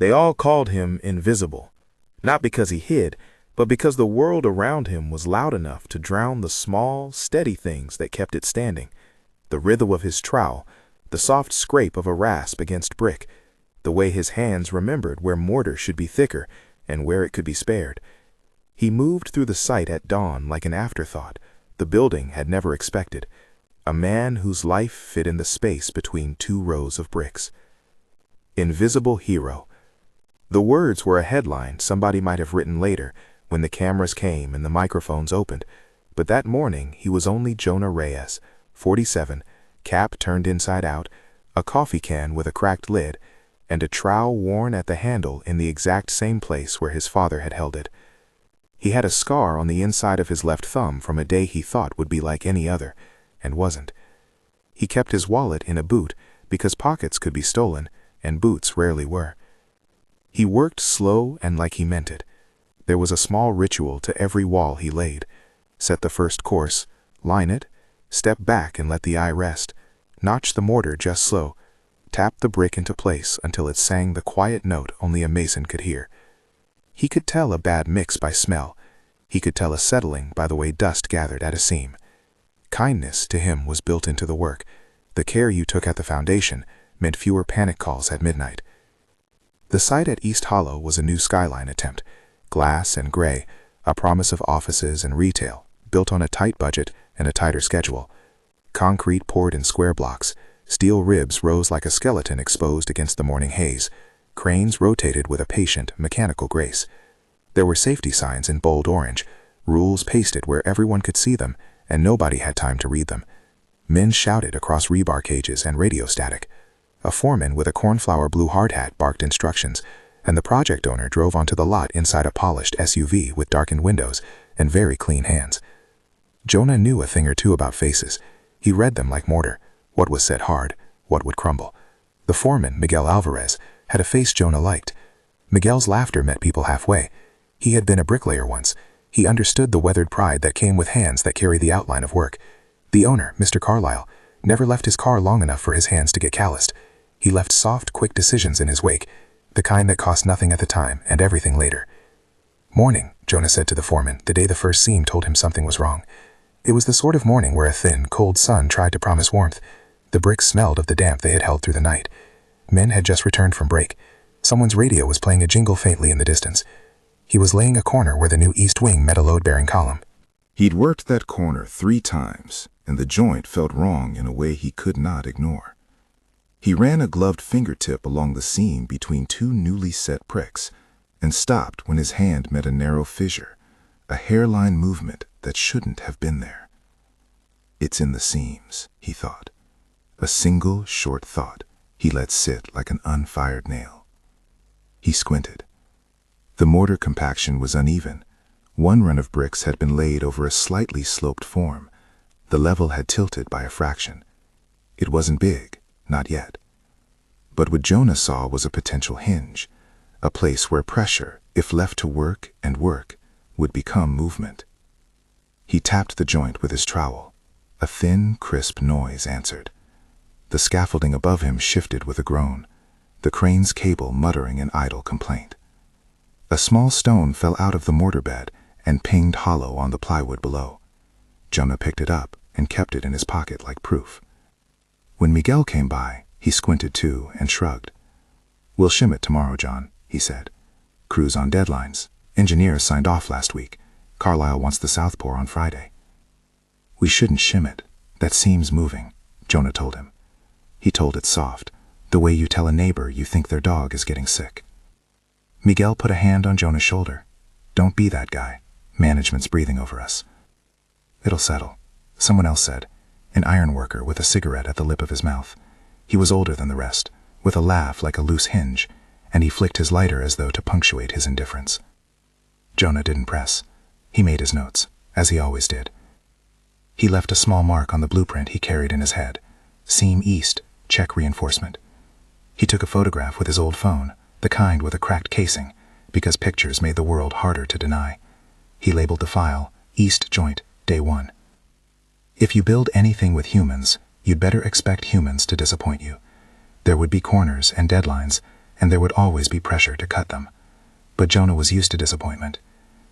They all called him invisible, not because he hid, but because the world around him was loud enough to drown the small, steady things that kept it standing. The rhythm of his trowel, the soft scrape of a rasp against brick, the way his hands remembered where mortar should be thicker and where it could be spared. He moved through the site at dawn like an afterthought the building had never expected, a man whose life fit in the space between two rows of bricks. Invisible hero. The words were a headline somebody might have written later when the cameras came and the microphones opened, but that morning he was only Jonah Reyes, 47, cap turned inside out, a coffee can with a cracked lid, and a trowel worn at the handle in the exact same place where his father had held it. He had a scar on the inside of his left thumb from a day he thought would be like any other, and wasn't. He kept his wallet in a boot because pockets could be stolen, and boots rarely were. He worked slow and like he meant it. There was a small ritual to every wall he laid. Set the first course, line it, step back and let the eye rest, notch the mortar just slow, tap the brick into place until it sang the quiet note only a mason could hear. He could tell a bad mix by smell. He could tell a settling by the way dust gathered at a seam. Kindness to him was built into the work. The care you took at the foundation meant fewer panic calls at midnight. The site at East Hollow was a new skyline attempt. Glass and gray, a promise of offices and retail, built on a tight budget and a tighter schedule. Concrete poured in square blocks. Steel ribs rose like a skeleton exposed against the morning haze. Cranes rotated with a patient, mechanical grace. There were safety signs in bold orange, rules pasted where everyone could see them, and nobody had time to read them. Men shouted across rebar cages and radio static. A foreman with a cornflower blue hard hat barked instructions, and the project owner drove onto the lot inside a polished SUV with darkened windows and very clean hands. Jonah knew a thing or two about faces. He read them like mortar. What was said hard, what would crumble. The foreman, Miguel Alvarez, had a face Jonah liked. Miguel's laughter met people halfway. He had been a bricklayer once. He understood the weathered pride that came with hands that carry the outline of work. The owner, Mr. Carlyle, never left his car long enough for his hands to get calloused. He left soft, quick decisions in his wake, the kind that cost nothing at the time and everything later. Morning, Jonah said to the foreman, the day the first seam told him something was wrong. It was the sort of morning where a thin, cold sun tried to promise warmth. The bricks smelled of the damp they had held through the night. Men had just returned from break. Someone's radio was playing a jingle faintly in the distance. He was laying a corner where the new east wing met a load-bearing column. He'd worked that corner 3 times, and the joint felt wrong in a way he could not ignore. He ran a gloved fingertip along the seam between 2 newly set bricks, and stopped when his hand met a narrow fissure, a hairline movement that shouldn't have been there. It's in the seams, he thought. A single short thought he let sit like an unfired nail. He squinted. The mortar compaction was uneven. One run of bricks had been laid over a slightly sloped form. The level had tilted by a fraction. It wasn't big, not yet. But what Jonah saw was a potential hinge, a place where pressure, if left to work and work, would become movement. He tapped the joint with his trowel. A thin, crisp noise answered. The scaffolding above him shifted with a groan, the crane's cable muttering an idle complaint. A small stone fell out of the mortar bed and pinged hollow on the plywood below. Jonah picked it up and kept it in his pocket like proof. When Miguel came by, he squinted too and shrugged. "We'll shim it tomorrow, John," he said. "Crew's on deadlines. Engineers signed off last week. Carlyle wants the south pour on Friday." "We shouldn't shim it. That seam's moving," Jonah told him. He told it soft, the way you tell a neighbor you think their dog is getting sick. Miguel put a hand on Jonah's shoulder. "Don't be that guy. Management's breathing over us." "It'll settle," someone else said, an iron worker with a cigarette at the lip of his mouth. He was older than the rest, with a laugh like a loose hinge, and he flicked his lighter as though to punctuate his indifference. Jonah didn't press. He made his notes, as he always did. He left a small mark on the blueprint he carried in his head. Seam east, check reinforcement. He took a photograph with his old phone, the kind with a cracked casing, because pictures made the world harder to deny. He labeled the file, East Joint, Day 1. If you build anything with humans, you'd better expect humans to disappoint you. There would be corners and deadlines, and there would always be pressure to cut them. But Jonah was used to disappointment.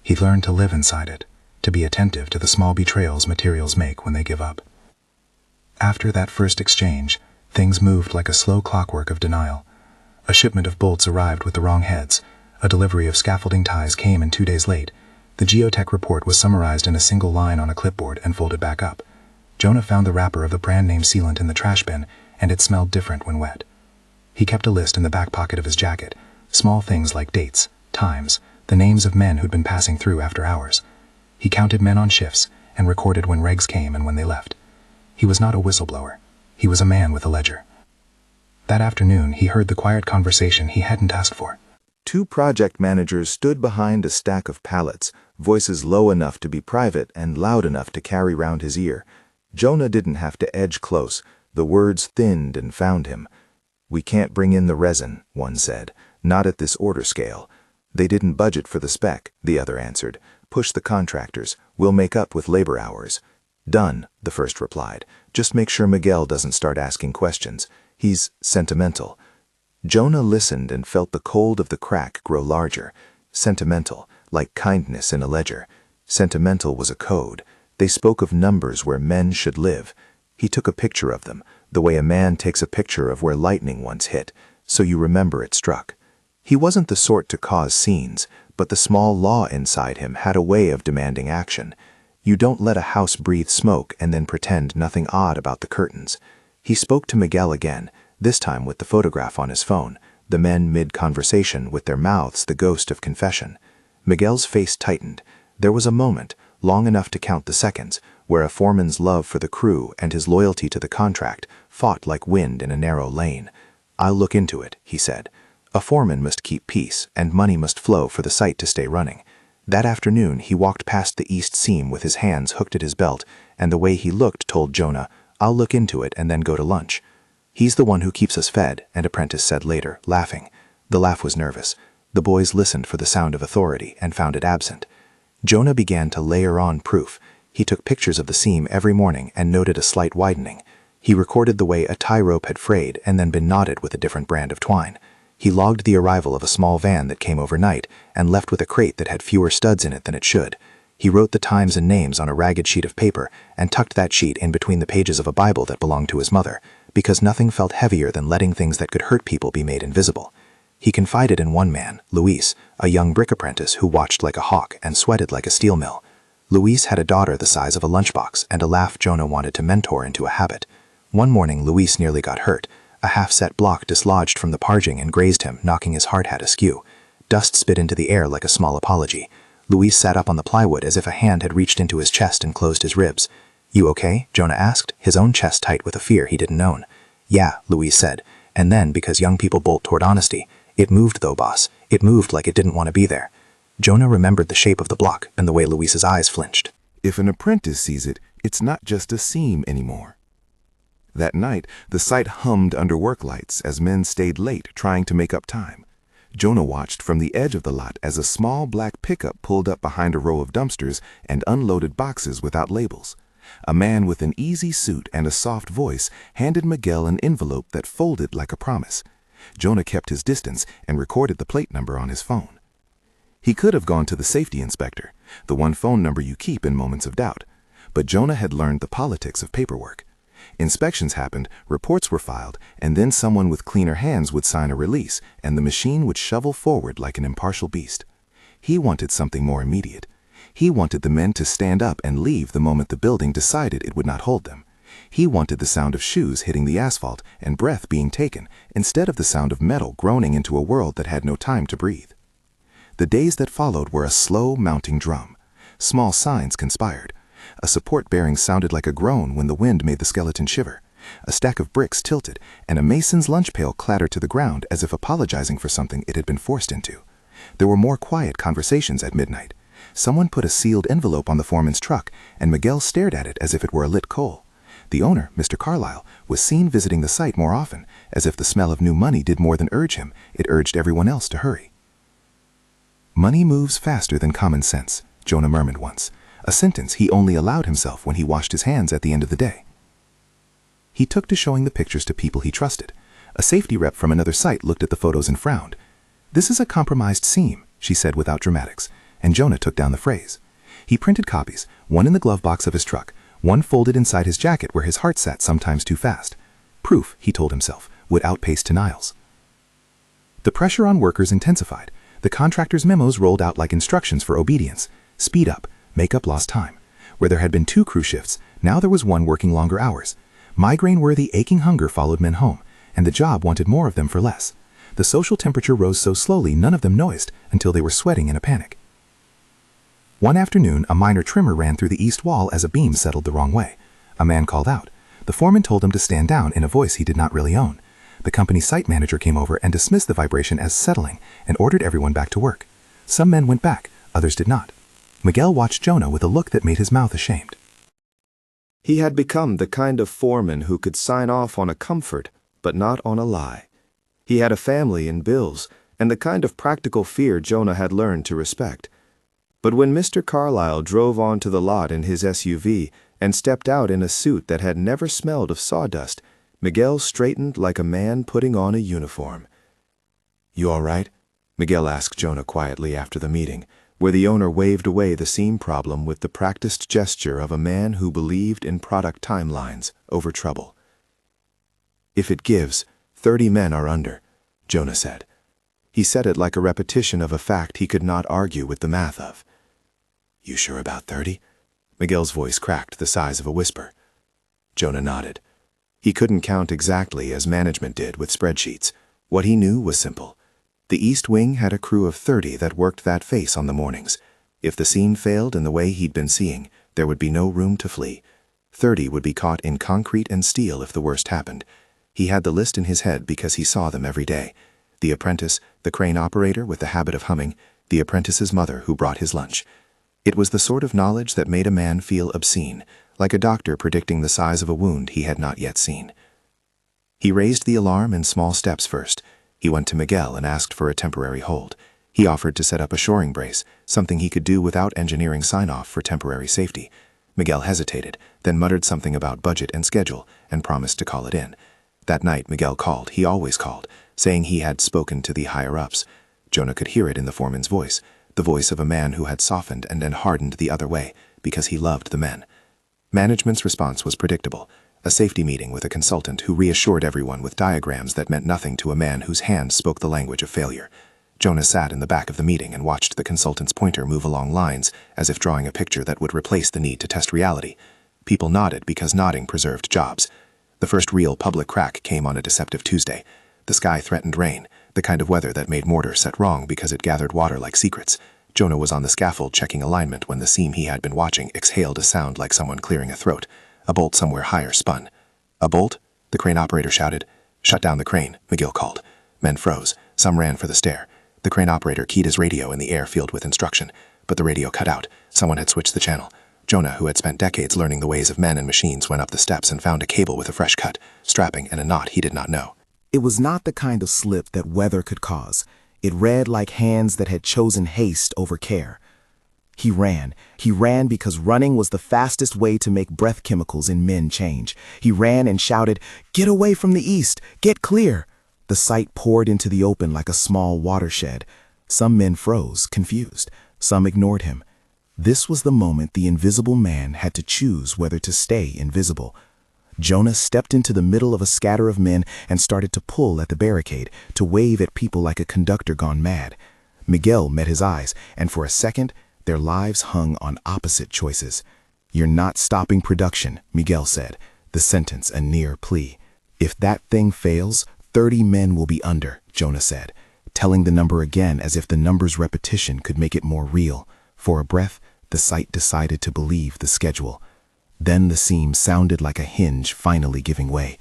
He learned to live inside it, to be attentive to the small betrayals materials make when they give up. After that first exchange, things moved like a slow clockwork of denial. A shipment of bolts arrived with the wrong heads. A delivery of scaffolding ties came in 2 days late. The geotech report was summarized in a single line on a clipboard and folded back up. Jonah found the wrapper of the brand name sealant in the trash bin, and it smelled different when wet. He kept a list in the back pocket of his jacket, small things like dates, times, the names of men who'd been passing through after hours. He counted men on shifts and recorded when regs came and when they left. He was not a whistleblower. He was a man with a ledger. That afternoon, he heard the quiet conversation he hadn't asked for. 2 project managers stood behind a stack of pallets, voices low enough to be private and loud enough to carry round his ear. Jonah didn't have to edge close. The words thinned and found him. "We can't bring in the resin," one said. "Not at this order scale." "They didn't budget for the spec," the other answered. "Push the contractors. We'll make up with labor hours." "Done," the first replied. "Just make sure Miguel doesn't start asking questions. He's sentimental." Jonah listened and felt the cold of the crack grow larger. Sentimental, like kindness in a ledger. Sentimental was a code. They spoke of numbers where men should live. He took a picture of them, the way a man takes a picture of where lightning once hit, so you remember it struck. He wasn't the sort to cause scenes, but the small law inside him had a way of demanding action. You don't let a house breathe smoke and then pretend nothing odd about the curtains. He spoke to Miguel again, this time with the photograph on his phone, the men mid-conversation with their mouths the ghost of confession. Miguel's face tightened. There was a moment, long enough to count the seconds, where a foreman's love for the crew and his loyalty to the contract fought like wind in a narrow lane. "I'll look into it," he said. A foreman must keep peace, and money must flow for the site to stay running. That afternoon, he walked past the east seam with his hands hooked at his belt, and the way he looked told Jonah, "I'll look into it and then go to lunch." "He's the one who keeps us fed," an apprentice said later, laughing. The laugh was nervous. The boys listened for the sound of authority and found it absent. Jonah began to layer on proof. He took pictures of the seam every morning and noted a slight widening. He recorded the way a tie rope had frayed and then been knotted with a different brand of twine. He logged the arrival of a small van that came overnight and left with a crate that had fewer studs in it than it should. He wrote the times and names on a ragged sheet of paper and tucked that sheet in between the pages of a Bible that belonged to his mother, because nothing felt heavier than letting things that could hurt people be made invisible. He confided in one man, Luis, a young brick apprentice who watched like a hawk and sweated like a steel mill. Luis had a daughter the size of a lunchbox and a laugh Jonah wanted to mentor into a habit. One morning, Luis nearly got hurt. A half-set block dislodged from the parging and grazed him, knocking his hard hat askew. Dust spit into the air like a small apology. Luis sat up on the plywood as if a hand had reached into his chest and closed his ribs. "You okay?" Jonah asked, his own chest tight with a fear he didn't own. "Yeah," Luis said. And then, because young people bolt toward honesty, "It moved though, boss. It moved like it didn't want to be there." Jonah remembered the shape of the block and the way Luis's eyes flinched. If an apprentice sees it, it's not just a seam anymore. That night, the site hummed under work lights as men stayed late trying to make up time. Jonah watched from the edge of the lot as a small black pickup pulled up behind a row of dumpsters and unloaded boxes without labels. A man with an easy suit and a soft voice handed Miguel an envelope that folded like a promise. Jonah kept his distance and recorded the plate number on his phone. He could have gone to the safety inspector, the one phone number you keep in moments of doubt. But Jonah had learned the politics of paperwork. Inspections happened, reports were filed, and then someone with cleaner hands would sign a release, and the machine would shovel forward like an impartial beast. He wanted something more immediate. He wanted the men to stand up and leave the moment the building decided it would not hold them. He wanted the sound of shoes hitting the asphalt and breath being taken, instead of the sound of metal groaning into a world that had no time to breathe. The days that followed were a slow mounting drum. Small signs conspired. A support bearing sounded like a groan when the wind made the skeleton shiver. A stack of bricks tilted, and a mason's lunch pail clattered to the ground as if apologizing for something it had been forced into. There were more quiet conversations at midnight. Someone put a sealed envelope on the foreman's truck, and Miguel stared at it as if it were a lit coal. The owner, Mr. Carlyle, was seen visiting the site more often, as if the smell of new money did more than urge him, it urged everyone else to hurry. "Money moves faster than common sense," Jonah murmured once, a sentence he only allowed himself when he washed his hands at the end of the day. He took to showing the pictures to people he trusted. A safety rep from another site looked at the photos and frowned. "This is a compromised seam," she said without dramatics, and Jonah took down the phrase. He printed copies, one in the glove box of his truck, one folded inside his jacket where his heart sat sometimes too fast. Proof, he told himself, would outpace denials. The pressure on workers intensified. The contractor's memos rolled out like instructions for obedience. Speed up, make up lost time. Where there had been 2 crew shifts, now there was one working longer hours. Migraine-worthy aching hunger followed men home, and the job wanted more of them for less. The social temperature rose so slowly none of them noticed until they were sweating in a panic. One afternoon, a minor tremor ran through the east wall as a beam settled the wrong way. A man called out. The foreman told him to stand down in a voice he did not really own. The company site manager came over and dismissed the vibration as settling and ordered everyone back to work. Some men went back, others did not. Miguel watched Jonah with a look that made his mouth ashamed. He had become the kind of foreman who could sign off on a comfort, but not on a lie. He had a family and bills, and the kind of practical fear Jonah had learned to respect. But when Mr. Carlyle drove onto the lot in his SUV and stepped out in a suit that had never smelled of sawdust, Miguel straightened like a man putting on a uniform. "You all right?" Miguel asked Jonah quietly after the meeting, where the owner waved away the seam problem with the practiced gesture of a man who believed in product timelines over trouble. "If it gives, 30 men are under," Jonah said. He said it like a repetition of a fact he could not argue with the math of. "You sure about 30? Miguel's voice cracked the size of a whisper. Jonah nodded. He couldn't count exactly as management did with spreadsheets. What he knew was simple. The East Wing had a crew of 30 that worked that face on the mornings. If the scene failed in the way he'd been seeing, there would be no room to flee. 30 would be caught in concrete and steel if the worst happened. He had the list in his head because he saw them every day. The apprentice, the crane operator with the habit of humming, the apprentice's mother who brought his lunch. It was the sort of knowledge that made a man feel obscene, like a doctor predicting the size of a wound he had not yet seen. He raised the alarm in small steps first. He went to Miguel and asked for a temporary hold. He offered to set up a shoring brace, something he could do without engineering sign-off for temporary safety. Miguel hesitated, then muttered something about budget and schedule, and promised to call it in. That night Miguel called, he always called, saying he had spoken to the higher-ups. Jonah could hear it in the foreman's voice, the voice of a man who had softened and then hardened the other way, because he loved the men. Management's response was predictable, a safety meeting with a consultant who reassured everyone with diagrams that meant nothing to a man whose hands spoke the language of failure. Jonah sat in the back of the meeting and watched the consultant's pointer move along lines, as if drawing a picture that would replace the need to test reality. People nodded because nodding preserved jobs. The first real public crack came on a deceptive Tuesday. The sky threatened rain, the kind of weather that made mortar set wrong because it gathered water like secrets. Jonah was on the scaffold checking alignment when the seam he had been watching exhaled a sound like someone clearing a throat. A bolt somewhere higher spun. "A bolt?" the crane operator shouted. "Shut down the crane," Miguel called. Men froze. Some ran for the stair. The crane operator keyed his radio in the air filled with instruction, but the radio cut out. Someone had switched the channel. Jonah, who had spent decades learning the ways of men and machines, went up the steps and found a cable with a fresh cut, strapping, and a knot he did not know. It was not the kind of slip that weather could cause. It read like hands that had chosen haste over care. He ran. He ran because running was the fastest way to make breath chemicals in men change. He ran and shouted, "Get away from the east! Get clear!" The sight poured into the open like a small watershed. Some men froze, confused. Some ignored him. This was the moment the invisible man had to choose whether to stay invisible. Jonah stepped into the middle of a scatter of men and started to pull at the barricade, to wave at people like a conductor gone mad. Miguel met his eyes, and for a second, their lives hung on opposite choices. "You're not stopping production," Miguel said, the sentence a near plea. "If that thing fails, 30 men will be under," Jonah said, telling the number again as if the number's repetition could make it more real. For a breath, the sight decided to believe the schedule. Then the seam sounded like a hinge finally giving way.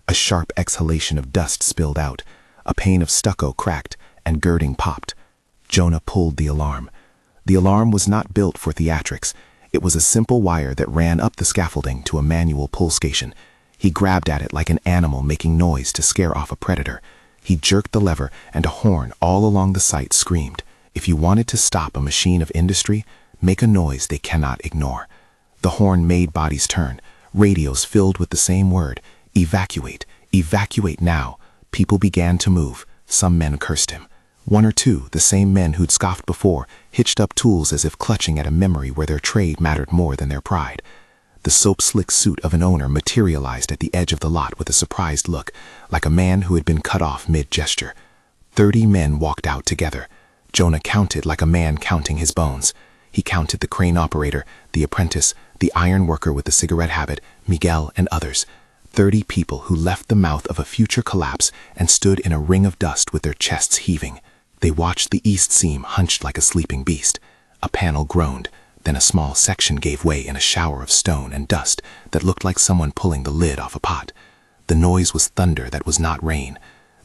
A sharp exhalation of dust spilled out. A pane of stucco cracked, and girding popped. Jonah pulled the alarm. The alarm was not built for theatrics. It was a simple wire that ran up the scaffolding to a manual pull station. He grabbed at it like an animal making noise to scare off a predator. He jerked the lever, and a horn all along the site screamed. If you wanted to stop a machine of industry, make a noise they cannot ignore. The horn made bodies turn, radios filled with the same word, "Evacuate, evacuate now." People began to move. Some men cursed him. One or two, the same men who'd scoffed before, hitched up tools as if clutching at a memory where their trade mattered more than their pride. The soap-slick suit of an owner materialized at the edge of the lot with a surprised look, like a man who had been cut off mid-gesture. 30 men walked out together. Jonah counted like a man counting his bones. He counted the crane operator, the apprentice, the iron worker with the cigarette habit, Miguel, and others. 30 people who left the mouth of a future collapse and stood in a ring of dust with their chests heaving. They watched the east seam hunched like a sleeping beast. A panel groaned. Then a small section gave way in a shower of stone and dust that looked like someone pulling the lid off a pot. The noise was thunder that was not rain.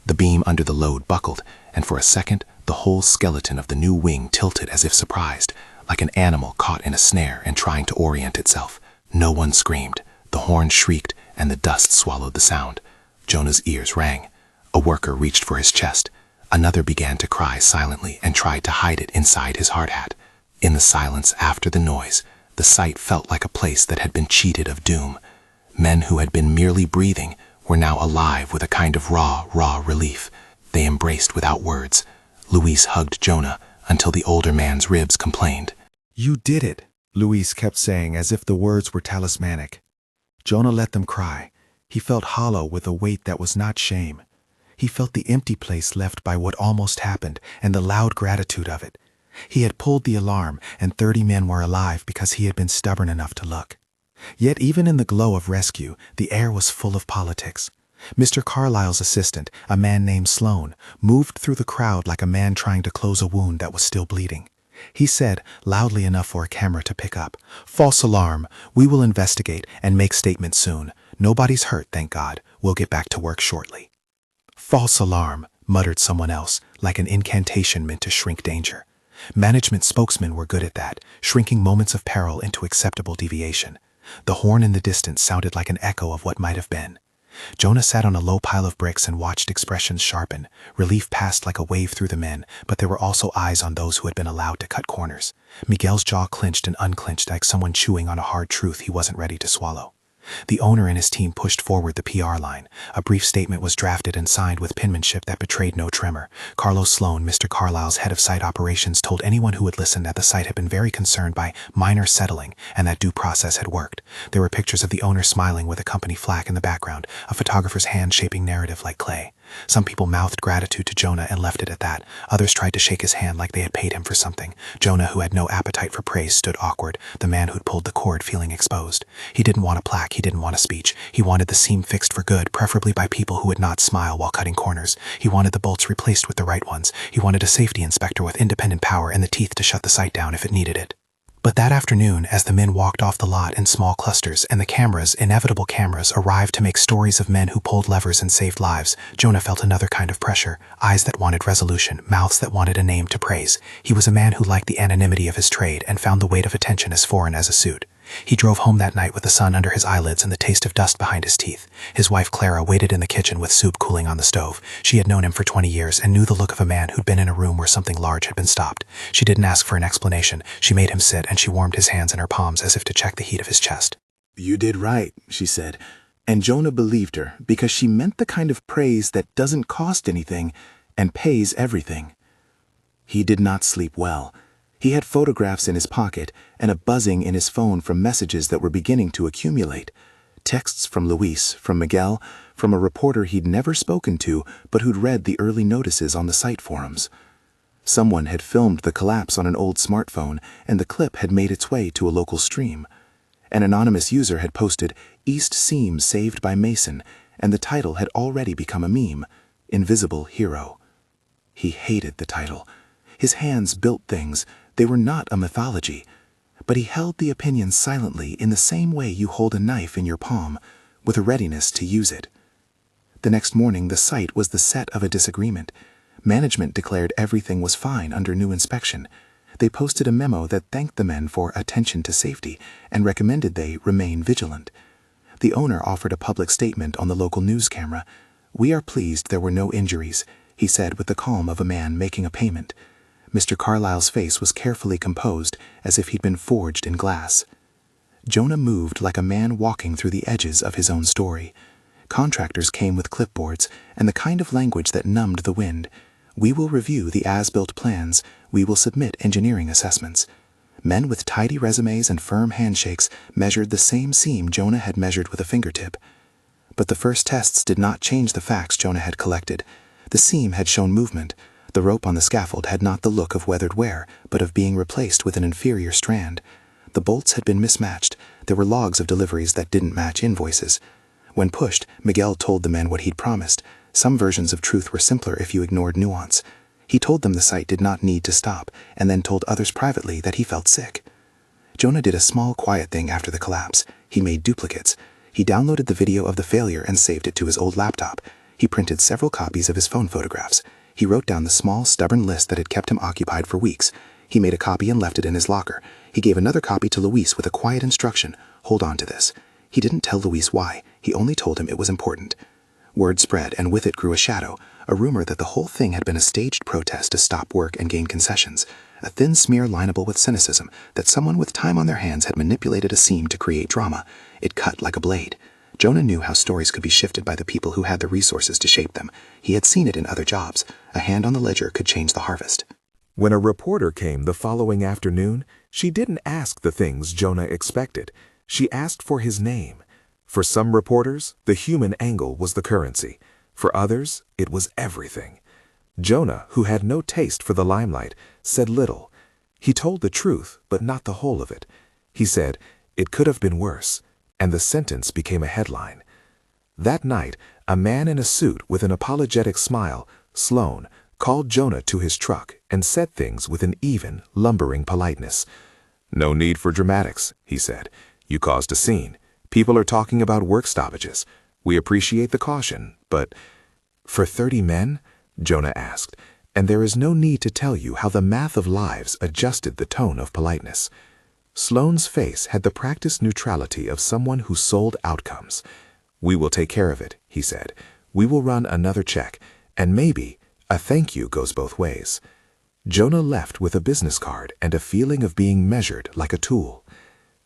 The beam under the load buckled, and for a second, the whole skeleton of the new wing tilted as if surprised, like an animal caught in a snare and trying to orient itself. No one screamed. The horn shrieked, and the dust swallowed the sound. Jonah's ears rang. A worker reached for his chest. Another began to cry silently and tried to hide it inside his hard hat. In the silence after the noise, the sight felt like a place that had been cheated of doom. Men who had been merely breathing were now alive with a kind of raw relief. They embraced without words. Luis hugged Jonah until the older man's ribs complained. "You did it," Luis kept saying as if the words were talismanic. Jonah let them cry. He felt hollow with a weight that was not shame. He felt the empty place left by what almost happened and the loud gratitude of it. He had pulled the alarm, and 30 men were alive because he had been stubborn enough to look. Yet even in the glow of rescue, the air was full of politics. Mr. Carlyle's assistant, a man named Sloan, moved through the crowd like a man trying to close a wound that was still bleeding. He said, loudly enough for a camera to pick up, "False alarm. We will investigate and make statements soon. Nobody's hurt, thank God. We'll get back to work shortly." "False alarm," muttered someone else, like an incantation meant to shrink danger. Management spokesmen were good at that, shrinking moments of peril into acceptable deviation. The horn in the distance sounded like an echo of what might have been. Jonah sat on a low pile of bricks and watched expressions sharpen. Relief passed like a wave through the men, but there were also eyes on those who had been allowed to cut corners. Miguel's jaw clenched and unclenched like someone chewing on a hard truth he wasn't ready to swallow. The owner and his team pushed forward the PR line. A brief statement was drafted and signed with penmanship that betrayed no tremor. Carlos Sloan, Mr. Carlyle's head of site operations, told anyone who would listen that the site had been very concerned by minor settling and that due process had worked. There were pictures of the owner smiling with a company flag in the background, a photographer's hand shaping narrative like clay. Some people mouthed gratitude to Jonah and left it at that. Others tried to shake his hand like they had paid him for something. Jonah, who had no appetite for praise, stood awkward, the man who'd pulled the cord feeling exposed. He didn't want a plaque, he didn't want a speech. He wanted the seam fixed for good, preferably by people who would not smile while cutting corners. He wanted the bolts replaced with the right ones. He wanted a safety inspector with independent power and the teeth to shut the site down if it needed it. But that afternoon, as the men walked off the lot in small clusters and the cameras, inevitable cameras, arrived to make stories of men who pulled levers and saved lives, Jonah felt another kind of pressure, eyes that wanted resolution, mouths that wanted a name to praise. He was a man who liked the anonymity of his trade and found the weight of attention as foreign as a suit. He drove home that night with the sun under his eyelids and the taste of dust behind his teeth. His wife Clara waited in the kitchen with soup cooling on the stove. She had known him for 20 years and knew the look of a man who'd been in a room where something large had been stopped. She didn't ask for an explanation. She made him sit and she warmed his hands in her palms as if to check the heat of his chest. "You did right," she said, and Jonah believed her because she meant the kind of praise that doesn't cost anything and pays everything. He did not sleep well. He had photographs in his pocket and a buzzing in his phone from messages that were beginning to accumulate. Texts from Luis, from Miguel, from a reporter he'd never spoken to but who'd read the early notices on the site forums. Someone had filmed the collapse on an old smartphone and the clip had made its way to a local stream. An anonymous user had posted, "East Seam saved by Mason," and the title had already become a meme, "Invisible Hero." He hated the title. His hands built things. They were not a mythology, but he held the opinion silently in the same way you hold a knife in your palm, with a readiness to use it. The next morning, the site was the set of a disagreement. Management declared everything was fine under new inspection. They posted a memo that thanked the men for attention to safety and recommended they remain vigilant. The owner offered a public statement on the local news camera. "We are pleased there were no injuries," he said with the calm of a man making a payment. Mr. Carlyle's face was carefully composed, as if he'd been forged in glass. Jonah moved like a man walking through the edges of his own story. Contractors came with clipboards and the kind of language that numbed the wind. We will review the as-built plans. We will submit engineering assessments. Men with tidy resumes and firm handshakes measured the same seam Jonah had measured with a fingertip. But the first tests did not change the facts Jonah had collected. The seam had shown movement. The rope on the scaffold had not the look of weathered wear, but of being replaced with an inferior strand. The bolts had been mismatched. There were logs of deliveries that didn't match invoices. When pushed, Miguel told the men what he'd promised. Some versions of truth were simpler if you ignored nuance. He told them the site did not need to stop, and then told others privately that he felt sick. Jonah did a small, quiet thing after the collapse. He made duplicates. He downloaded the video of the failure and saved it to his old laptop. He printed several copies of his phone photographs. He wrote down the small, stubborn list that had kept him occupied for weeks. He made a copy and left it in his locker. He gave another copy to Luis with a quiet instruction: hold on to this. He didn't tell Luis why. He only told him it was important. Word spread, and with it grew a shadow, a rumor that the whole thing had been a staged protest to stop work and gain concessions, a thin smear lineable with cynicism, that someone with time on their hands had manipulated a seam to create drama. It cut like a blade. Jonah knew how stories could be shifted by the people who had the resources to shape them. He had seen it in other jobs. A hand on the ledger could change the harvest. When a reporter came the following afternoon, she didn't ask the things Jonah expected. She asked for his name. For some reporters, the human angle was the currency. For others, it was everything. Jonah, who had no taste for the limelight, said little. He told the truth, but not the whole of it. He said, "It could have been worse," and the sentence became a headline. That night, a man in a suit with an apologetic smile, Sloan, called Jonah to his truck and said things with an even, lumbering politeness. "No need for dramatics," he said. "You caused a scene. People are talking about work stoppages. We appreciate the caution, but—" "For 30 men?" Jonah asked, and there is no need to tell you how the math of lives adjusted the tone of politeness. Sloane's face had the practiced neutrality of someone who sold outcomes. "We will take care of it," he said. "We will run another check, and maybe a thank you goes both ways." Jonah left with a business card and a feeling of being measured like a tool.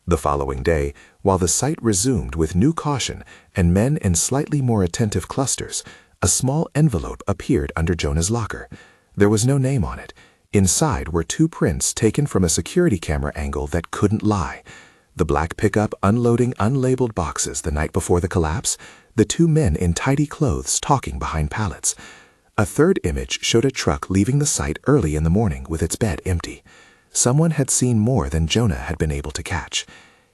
The following day, while the site resumed with new caution and men in slightly more attentive clusters, a small envelope appeared under Jonah's locker. There was no name on it. Inside were 2 prints taken from a security camera angle that couldn't lie. The black pickup unloading unlabeled boxes the night before the collapse, the 2 men in tidy clothes talking behind pallets. A third image showed a truck leaving the site early in the morning with its bed empty. Someone had seen more than Jonah had been able to catch.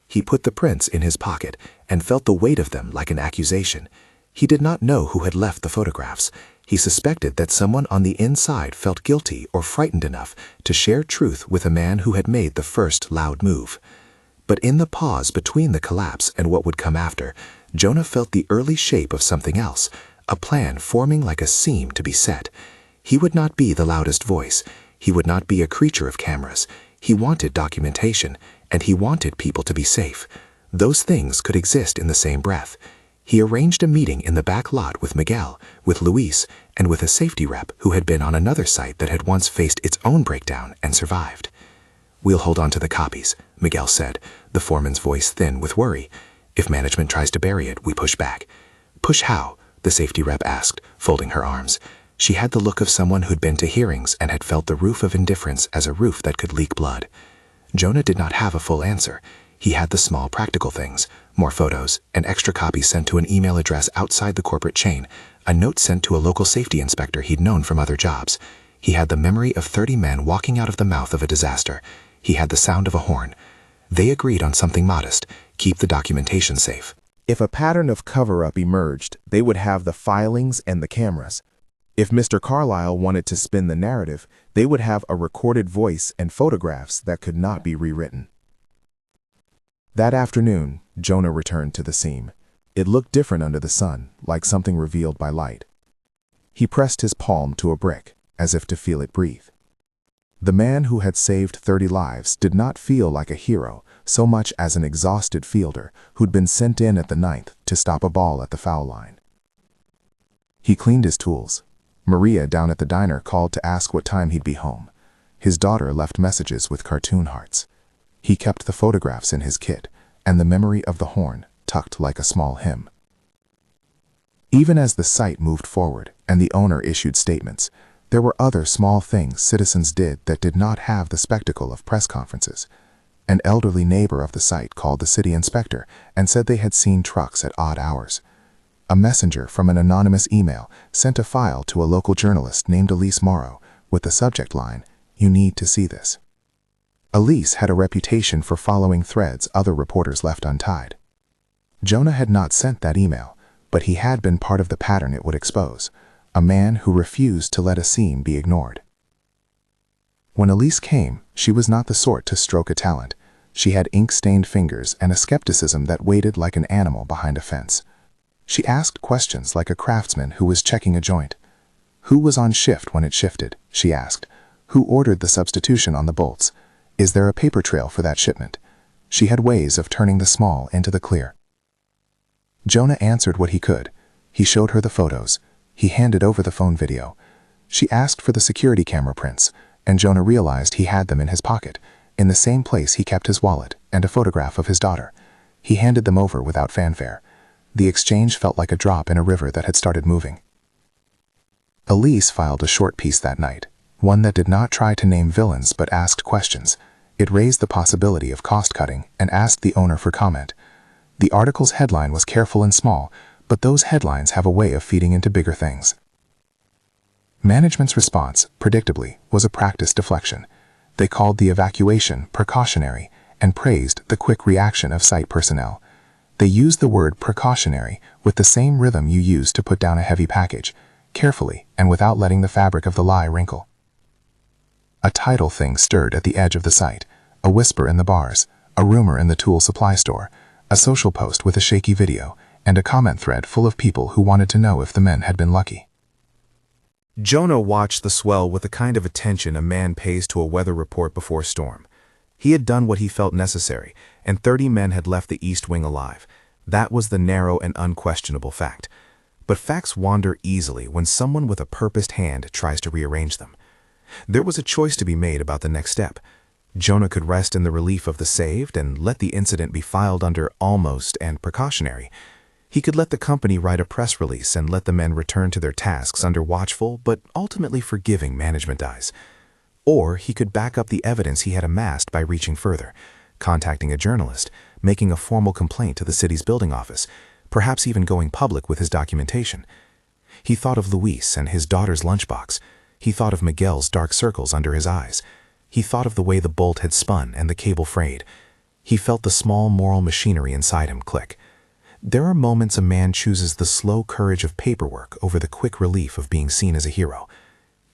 He put the prints in his pocket and felt the weight of them like an accusation. He did not know who had left the photographs. He suspected that someone on the inside felt guilty or frightened enough to share truth with a man who had made the first loud move. But in the pause between the collapse and what would come after, Jonah felt the early shape of something else, a plan forming like a seam to be set. He would not be the loudest voice. He would not be a creature of cameras. He wanted documentation, and he wanted people to be safe. Those things could exist in the same breath. He arranged a meeting in the back lot with Miguel, with Luis, and with a safety rep who had been on another site that had once faced its own breakdown and survived. "We'll hold on to the copies," Miguel said, the foreman's voice thin with worry. "If management tries to bury it, we push back." "Push how?" the safety rep asked, folding her arms. She had the look of someone who'd been to hearings and had felt the roof of indifference as a roof that could leak blood. Jonah did not have a full answer. He had the small practical things, more photos, an extra copy sent to an email address outside the corporate chain, a note sent to a local safety inspector he'd known from other jobs. He had the memory of 30 men walking out of the mouth of a disaster. He had the sound of a horn. They agreed on something modest: keep the documentation safe. If a pattern of cover-up emerged, they would have the filings and the cameras. If Mr. Carlyle wanted to spin the narrative, they would have a recorded voice and photographs that could not be rewritten. That afternoon, Jonah returned to the seam. It looked different under the sun, like something revealed by light. He pressed his palm to a brick, as if to feel it breathe. The man who had saved 30 lives did not feel like a hero so much as an exhausted fielder who'd been sent in at the 9th to stop a ball at the foul line. He cleaned his tools. Maria down at the diner called to ask what time he'd be home. His daughter left messages with cartoon hearts. He kept the photographs in his kit and the memory of the horn tucked like a small hymn. Even as the site moved forward and the owner issued statements, there were other small things citizens did that did not have the spectacle of press conferences. An elderly neighbor of the site called the city inspector and said they had seen trucks at odd hours. A messenger from an anonymous email sent a file to a local journalist named Elise Morrow with the subject line, "You need to see this." Elise had a reputation for following threads other reporters left untied. Jonah had not sent that email, but he had been part of the pattern it would expose, a man who refused to let a seam be ignored. When Elise came, she was not the sort to stroke a talent. She had ink-stained fingers and a skepticism that waited like an animal behind a fence. She asked questions like a craftsman who was checking a joint. Who was on shift when it shifted, she asked. Who ordered the substitution on the bolts? Is there a paper trail for that shipment? She had ways of turning the small into the clear. Jonah answered what he could. He showed her the photos. He handed over the phone video. She asked for the security camera prints, and Jonah realized he had them in his pocket, in the same place he kept his wallet and a photograph of his daughter. He handed them over without fanfare. The exchange felt like a drop in a river that had started moving. Elise filed a short piece that night, one that did not try to name villains but asked questions. It raised the possibility of cost-cutting and asked the owner for comment. The article's headline was careful and small, but those headlines have a way of feeding into bigger things. Management's response, predictably, was a practice deflection. They called the evacuation precautionary and praised the quick reaction of site personnel. They used the word precautionary with the same rhythm you use to put down a heavy package, carefully and without letting the fabric of the lie wrinkle. A tidal thing stirred at the edge of the site, a whisper in the bars, a rumor in the tool supply store, a social post with a shaky video, and a comment thread full of people who wanted to know if the men had been lucky. Jonah watched the swell with the kind of attention a man pays to a weather report before a storm. He had done what he felt necessary, and 30 men had left the East Wing alive. That was the narrow and unquestionable fact. But facts wander easily when someone with a purposed hand tries to rearrange them. There was a choice to be made about the next step. Jonah could rest in the relief of the saved and let the incident be filed under almost and precautionary. He could let the company write a press release and let the men return to their tasks under watchful but ultimately forgiving management eyes. Or he could back up the evidence he had amassed by reaching further, contacting a journalist, making a formal complaint to the city's building office, perhaps even going public with his documentation. He thought of Luis and his daughter's lunchbox. He thought of Miguel's dark circles under his eyes. He thought of the way the bolt had spun and the cable frayed. He felt the small moral machinery inside him click. There are moments a man chooses the slow courage of paperwork over the quick relief of being seen as a hero.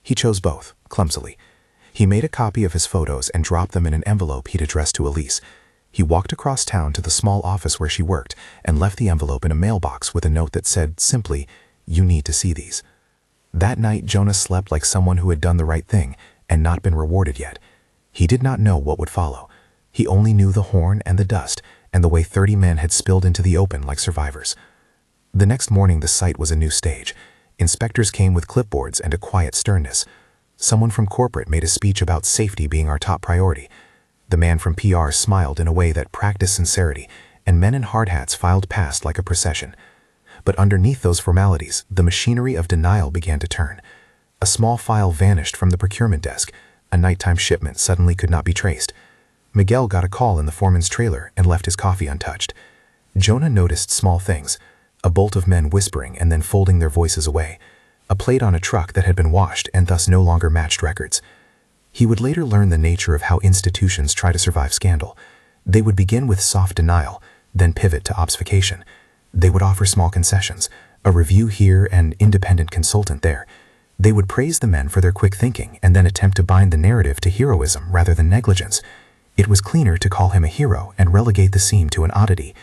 He chose both, clumsily. He made a copy of his photos and dropped them in an envelope he'd addressed to Elise. He walked across town to the small office where she worked and left the envelope in a mailbox with a note that said simply, "You need to see these." That night, Jonah slept like someone who had done the right thing and not been rewarded yet. He did not know what would follow. He only knew the horn and the dust and the way 30 men had spilled into the open like survivors. The next morning, the site was a new stage. Inspectors came with clipboards and a quiet sternness. Someone from corporate made a speech about safety being our top priority. The man from PR smiled in a way that practiced sincerity, and men in hard hats filed past like a procession. But underneath those formalities, the machinery of denial began to turn. A small file vanished from the procurement desk. A nighttime shipment suddenly could not be traced. Miguel got a call in the foreman's trailer and left his coffee untouched. Jonah noticed small things, a bolt of men whispering and then folding their voices away, a plate on a truck that had been washed and thus no longer matched records. He would later learn the nature of how institutions try to survive scandal. They would begin with soft denial, then pivot to obfuscation. They would offer small concessions, a review here and independent consultant there. They would praise the men for their quick thinking and then attempt to bind the narrative to heroism rather than negligence. It was cleaner to call him a hero and relegate the seam to an oddity.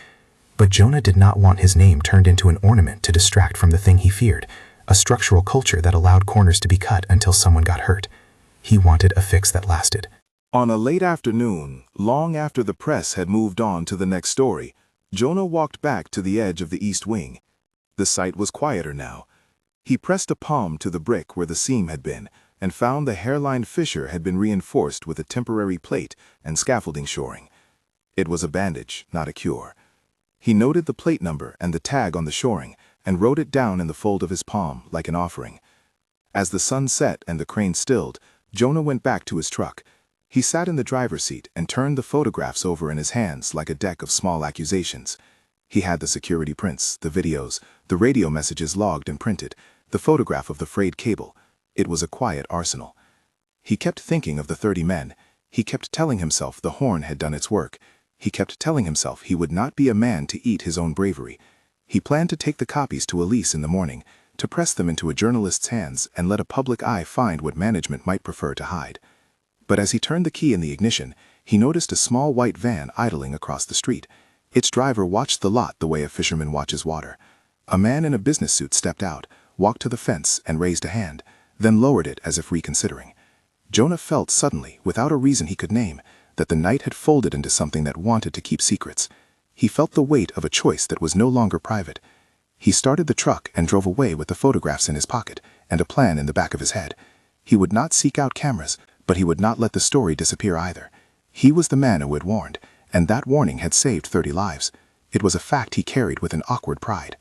But Jonah did not want his name turned into an ornament to distract from the thing he feared, a structural culture that allowed corners to be cut until someone got hurt. He wanted a fix that lasted. On a late afternoon, long after the press had moved on to the next story, Jonah walked back to the edge of the East Wing. The site was quieter now. He pressed a palm to the brick where the seam had been and found the hairline fissure had been reinforced with a temporary plate and scaffolding shoring. It was a bandage, not a cure. He noted the plate number and the tag on the shoring and wrote it down in the fold of his palm like an offering. As the sun set and the crane stilled, Jonah went back to his truck. He sat in the driver's seat and turned the photographs over in his hands like a deck of small accusations. He had the security prints, the videos, the radio messages logged and printed, the photograph of the frayed cable. It was a quiet arsenal. He kept thinking of the 30 men. He kept telling himself the horn had done its work. He kept telling himself he would not be a man to eat his own bravery. He planned to take the copies to Elise in the morning, to press them into a journalist's hands and let a public eye find what management might prefer to hide. But as he turned the key in the ignition, he noticed a small white van idling across the street. Its driver watched the lot the way a fisherman watches water. A man in a business suit stepped out, walked to the fence and raised a hand, then lowered it as if reconsidering. Jonah felt suddenly, without a reason he could name, that the night had folded into something that wanted to keep secrets. He felt the weight of a choice that was no longer private. He started the truck and drove away with the photographs in his pocket and a plan in the back of his head. He would not seek out cameras, but he would not let the story disappear either. He was the man who had warned, and that warning had saved 30 lives. It was a fact he carried with an awkward pride.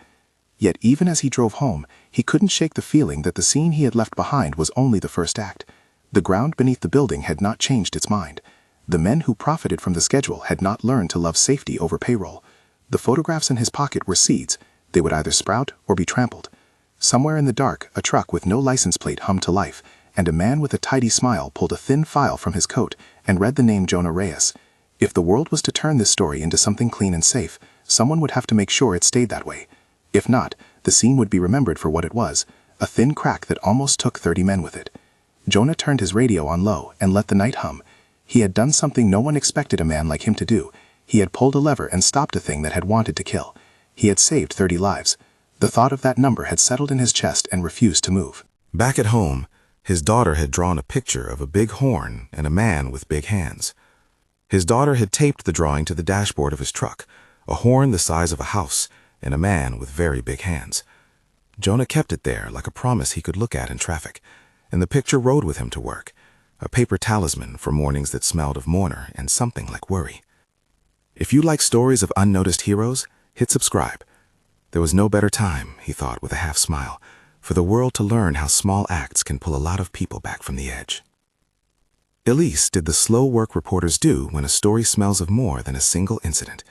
Yet even as he drove home, he couldn't shake the feeling that the scene he had left behind was only the first act. The ground beneath the building had not changed its mind. The men who profited from the schedule had not learned to love safety over payroll. The photographs in his pocket were seeds. They would either sprout or be trampled. Somewhere in the dark, a truck with no license plate hummed to life, and a man with a tidy smile pulled a thin file from his coat and read the name Jonah Reyes. If the world was to turn this story into something clean and safe, someone would have to make sure it stayed that way. If not, the scene would be remembered for what it was, a thin crack that almost took 30 men with it. Jonah turned his radio on low and let the night hum. He had done something no one expected a man like him to do. He had pulled a lever and stopped a thing that had wanted to kill. He had saved 30 lives. The thought of that number had settled in his chest and refused to move. Back at home, his daughter had drawn a picture of a big horn and a man with big hands. His daughter had taped the drawing to the dashboard of his truck, a horn the size of a house and a man with very big hands. Jonah kept it there like a promise he could look at in traffic, and the picture rode with him to work, a paper talisman for mornings that smelled of mourner and something like worry. If you like stories of unnoticed heroes, hit subscribe. There was no better time, he thought with a half smile, for the world to learn how small acts can pull a lot of people back from the edge. Elise did the slow work reporters do when a story smells of more than a single incident.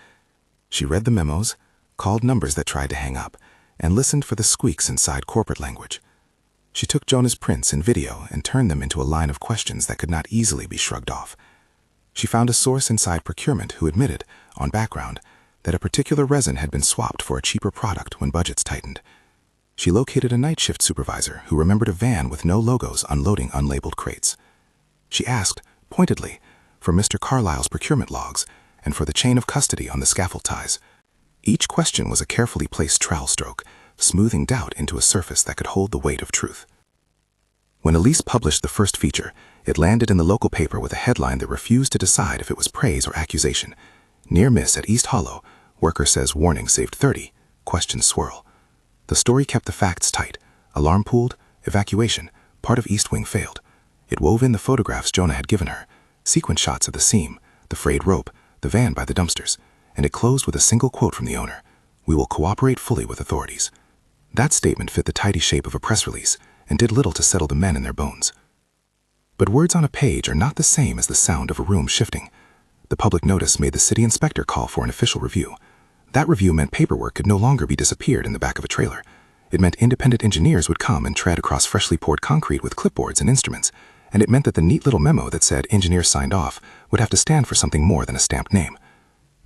She read the memos, called numbers that tried to hang up, and listened for the squeaks inside corporate language. She took Jonah's prints and video and turned them into a line of questions that could not easily be shrugged off. She found a source inside procurement who admitted, on background, that a particular resin had been swapped for a cheaper product when budgets tightened. She located a night shift supervisor who remembered a van with no logos unloading unlabeled crates. She asked, pointedly, for Mr. Carlyle's procurement logs and for the chain of custody on the scaffold ties. Each question was a carefully placed trowel stroke, smoothing doubt into a surface that could hold the weight of truth. When Elise published the first feature, it landed in the local paper with a headline that refused to decide if it was praise or accusation. Near miss at East Hollow, worker says warning saved 30, questions swirl. The story kept the facts tight. Alarm pooled, evacuation, part of East Wing failed. It wove in the photographs Jonah had given her, sequence shots of the seam, the frayed rope, the van by the dumpsters, and it closed with a single quote from the owner: "We will cooperate fully with authorities." That statement fit the tidy shape of a press release and did little to settle the men in their bones. But words on a page are not the same as the sound of a room shifting. The public notice made the city inspector call for an official review. That review meant paperwork could no longer be disappeared in the back of a trailer. It meant independent engineers would come and tread across freshly poured concrete with clipboards and instruments, and it meant that the neat little memo that said engineers signed off would have to stand for something more than a stamped name.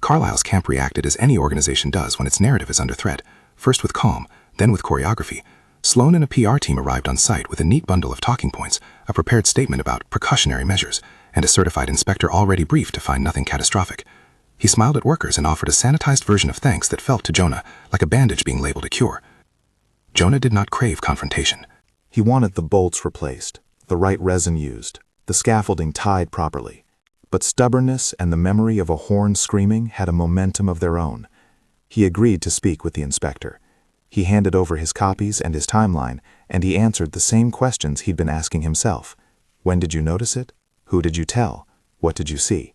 Carlyle's camp reacted as any organization does when its narrative is under threat, first with calm, then with choreography. Sloan and a PR team arrived on site with a neat bundle of talking points, a prepared statement about precautionary measures, and a certified inspector already briefed to find nothing catastrophic. He smiled at workers and offered a sanitized version of thanks that felt to Jonah like a bandage being labeled a cure. Jonah did not crave confrontation. He wanted the bolts replaced, the right resin used, the scaffolding tied properly. But stubbornness and the memory of a horn screaming had a momentum of their own. He agreed to speak with the inspector. He handed over his copies and his timeline, and he answered the same questions he'd been asking himself. When did you notice it? Who did you tell? What did you see?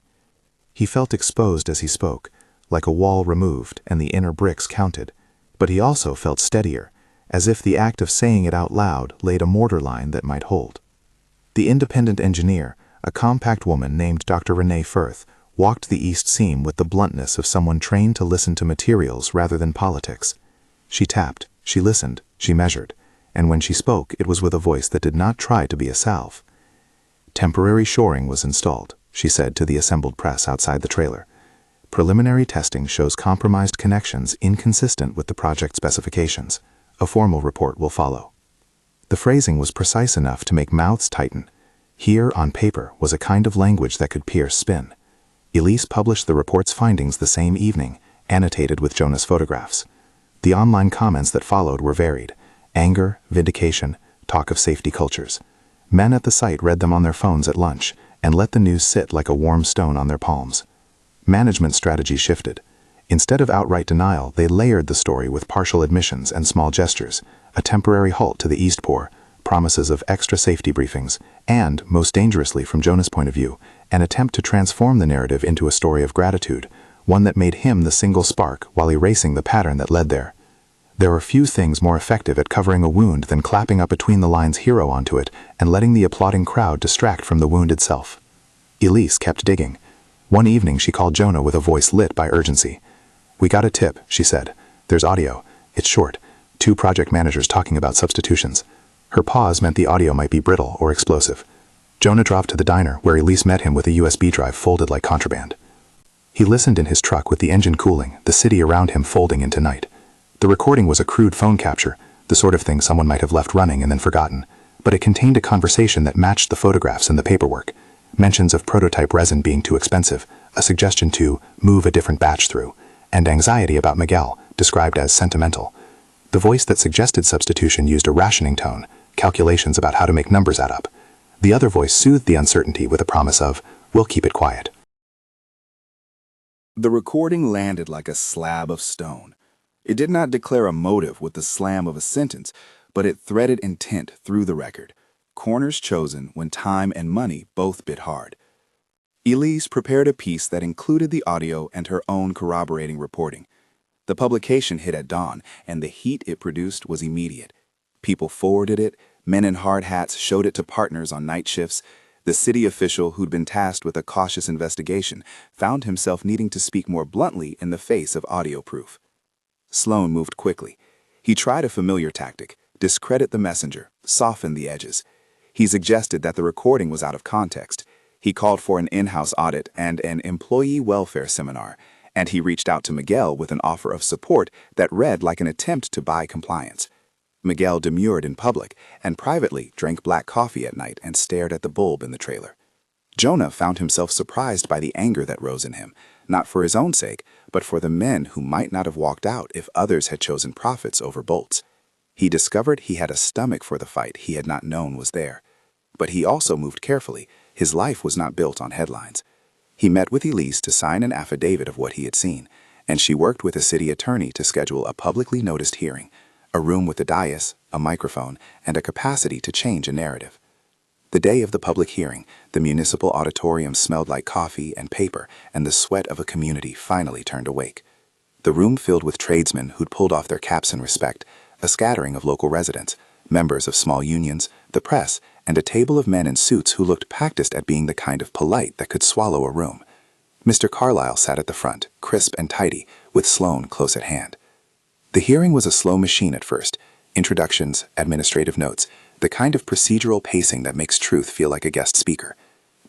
He felt exposed as he spoke, like a wall removed and the inner bricks counted. but he also felt steadier, as if the act of saying it out loud laid a mortar line that might hold. The independent engineer, a compact woman named Dr. Renee Firth, walked the east seam with the bluntness of someone trained to listen to materials rather than politics. She tapped, she listened, she measured, and when she spoke, it was with a voice that did not try to be a salve. Temporary shoring was installed, she said to the assembled press outside the trailer. Preliminary testing shows compromised connections inconsistent with the project specifications. A formal report will follow. The phrasing was precise enough to make mouths tighten. Here, on paper, was a kind of language that could pierce spin. Elise published the report's findings the same evening, annotated with Jonah's photographs. The online comments that followed were varied: anger, vindication, talk of safety cultures. Men at the site read them on their phones at lunch and let the news sit like a warm stone on their palms. Management strategy shifted. Instead of outright denial, they layered the story with partial admissions and small gestures, a temporary halt to the Eastport, promises of extra safety briefings, and, most dangerously from Jonah's point of view, an attempt to transform the narrative into a story of gratitude, one that made him the single spark while erasing the pattern that led there. There are few things more effective at covering a wound than clapping a between-the-lines hero onto it and letting the applauding crowd distract from the wound itself. Elise kept digging. One evening she called Jonah with a voice lit by urgency. "We got a tip," she said. "There's audio. It's short. 2 project managers talking about substitutions." Her pause meant the audio might be brittle or explosive. Jonah drove to the diner, where Elise met him with a USB drive folded like contraband. He listened in his truck with the engine cooling, the city around him folding into night. The recording was a crude phone capture, the sort of thing someone might have left running and then forgotten, but it contained a conversation that matched the photographs and the paperwork. Mentions of prototype resin being too expensive, a suggestion to move a different batch through, and anxiety about Miguel, described as sentimental. The voice that suggested substitution used a rationing tone, calculations about how to make numbers add up. The other voice soothed the uncertainty with a promise of, "We'll keep it quiet." The recording landed like a slab of stone. It did not declare a motive with the slam of a sentence, but it threaded intent through the record, corners chosen when time and money both bit hard. Elise prepared a piece that included the audio and her own corroborating reporting. The publication hit at dawn, and the heat it produced was immediate. People forwarded it, men in hard hats showed it to partners on night shifts. The city official who'd been tasked with a cautious investigation found himself needing to speak more bluntly in the face of audio proof. Sloan moved quickly. He tried a familiar tactic: discredit the messenger, soften the edges. He suggested that the recording was out of context. He called for an in-house audit and an employee welfare seminar, and he reached out to Miguel with an offer of support that read like an attempt to buy compliance. Miguel demurred in public and privately drank black coffee at night and stared at the bulb in the trailer. Jonah found himself surprised by the anger that rose in him, not for his own sake, but for the men who might not have walked out if others had chosen profits over bolts. He discovered he had a stomach for the fight he had not known was there. But he also moved carefully. His life was not built on headlines. He met with Elise to sign an affidavit of what he had seen, and she worked with a city attorney to schedule a publicly noticed hearing, a room with a dais, a microphone, and a capacity to change a narrative. The day of the public hearing, the municipal auditorium smelled like coffee and paper, and the sweat of a community finally turned awake. The room filled with tradesmen who'd pulled off their caps in respect, a scattering of local residents, members of small unions, the press, and a table of men in suits who looked practiced at being the kind of polite that could swallow a room. Mr. Carlyle sat at the front, crisp and tidy, with Sloan close at hand. The hearing was a slow machine at first: introductions, administrative notes, the kind of procedural pacing that makes truth feel like a guest speaker.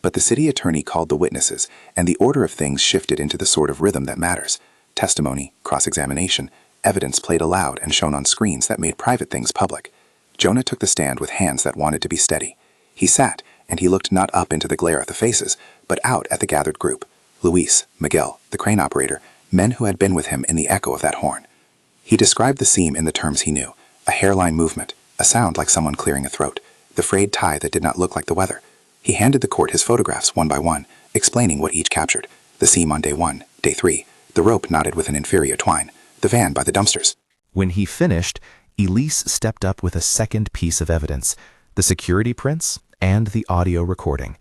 But the city attorney called the witnesses, and the order of things shifted into the sort of rhythm that matters: testimony, cross-examination, evidence played aloud and shown on screens that made private things public. Jonah took the stand with hands that wanted to be steady. He sat, and he looked not up into the glare of the faces, but out at the gathered group: Luis, Miguel, the crane operator, men who had been with him in the echo of that horn. He described the seam in the terms he knew: a hairline movement, a sound like someone clearing a throat, the frayed tie that did not look like the weather. He handed the court his photographs one by one, explaining what each captured: the seam on day 1, day 3, the rope knotted with an inferior twine, the van by the dumpsters. When he finished, Elise stepped up with a second piece of evidence: the security prints and the audio recording.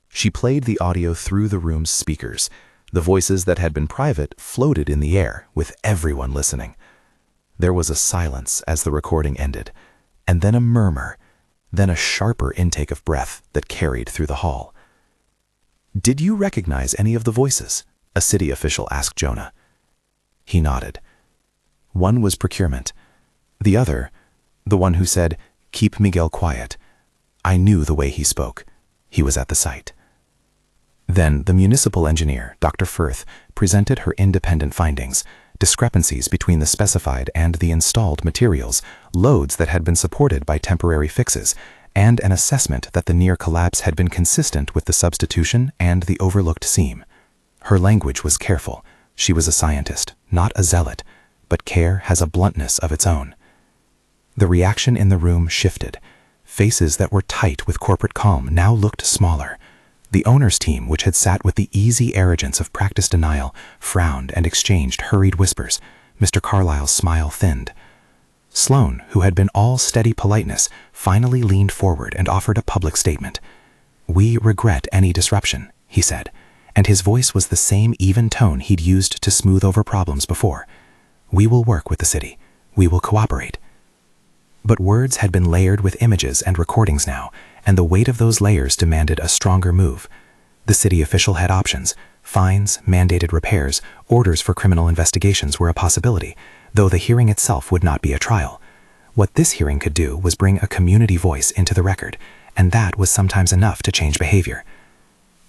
She played the audio through the room's speakers. The voices that had been private floated in the air, with everyone listening. There was a silence as the recording ended, and then a murmur, then a sharper intake of breath that carried through the hall. "Did you recognize any of the voices?" a city official asked Jonah. He nodded. One was procurement. The other, the one who said, "Keep Miguel quiet." I knew the way he spoke. He was at the site. Then the municipal engineer, Dr. Firth, presented her independent findings, discrepancies between the specified and the installed materials, loads that had been supported by temporary fixes, and an assessment that the near collapse had been consistent with the substitution and the overlooked seam. Her language was careful. She was a scientist, not a zealot, but care has a bluntness of its own. The reaction in the room shifted. Faces that were tight with corporate calm now looked smaller. The owner's team, which had sat with the easy arrogance of practiced denial, frowned and exchanged hurried whispers. Mr. Carlyle's smile thinned. Sloan, who had been all steady politeness, finally leaned forward and offered a public statement. "We regret any disruption," he said, and his voice was the same even tone he'd used to smooth over problems before. "We will work with the city. We will cooperate." But words had been layered with images and recordings now, and the weight of those layers demanded a stronger move. The city official had options. Fines, mandated repairs, orders for criminal investigations were a possibility, though the hearing itself would not be a trial. What this hearing could do was bring a community voice into the record, and that was sometimes enough to change behavior.